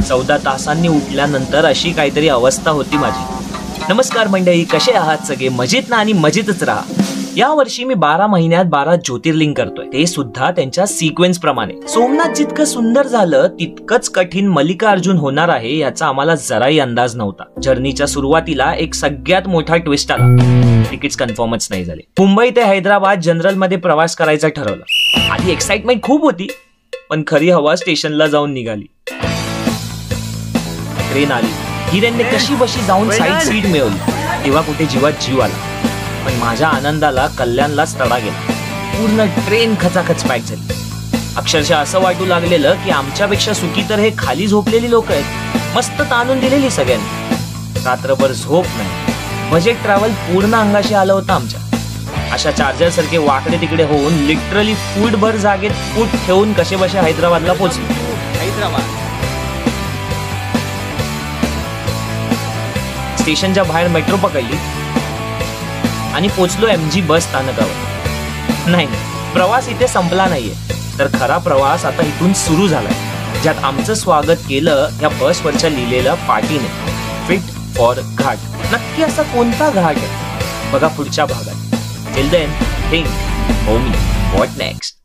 14 तासांनी उठल्यानंतर अशी काहीतरी अवस्था होती माझी. नमस्कार मंडळी, कसे आहात सगळे? मजेत ना? आणि मजेतच राहा. या वर्षी मी 12 महिन्यात 12 ज्योतिर्लिंग करतोय, ते सुद्धा त्यांच्या सिक्वेन्स प्रमाणे. सोमनाथ जितकं सुंदर झालं तितकंच कठीण मल्लिकार्जुन होणार आहे याचा आम्हाला जराही अंदाज नव्हता. जर्नीच्या सुरुवातीला एक सगळ्यात मोठा ट्विस्ट आला. तिकीट्स कन्फर्मच नाही झाले. मुंबई ते हैदराबाद जनरल मध्ये प्रवास करायचं ठरवलं. आधी एक्साइटमेंट खूप होती, पण खरी हवा स्टेशनला जाऊन निघाली. ट्रेन आली. हिरेनने कशी बशी जाऊन साईड सीट मिळवली तेव्हा कुठे जीवात जीव आला. पण माझ्या आनंदाला कल्याणलाच तडा गेला. पूर्ण ट्रेन खचाखच पॅक झाली. अक्षरशः असं वाटू लागलेलं की आमच्यापेक्षा सुखी तर हे खाली झोपलेली लोक आहेत. मस्त ताणून दिलेली सगळ्यांनी. रात्रभर झोप नाही. बजेट ट्रॅव्हल पूर्ण अंगाशी आलं होतं आमच्या. अशा चार्जर सारखे वाकडे तिकडे होऊन लिटरली फूटभर जागेत फूट ठेवून कसे बसे हैदराबादला पोहोचलो. स्टेशनच्या बाहेर मेट्रो पकडली आणि पोचलो MG बस स्थानकावर. नाही, प्रवास इथे संपला नाहीये, तर खरा प्रवास आता इथून सुरू झालाय, ज्यात आमचं स्वागत केलं या बसवरच्या लिहिलेल्या पाटीने, फिट फॉर घाट. नक्की असा कोणता घाट आहे बघा पुढच्या भागात. Till then think homie, what next.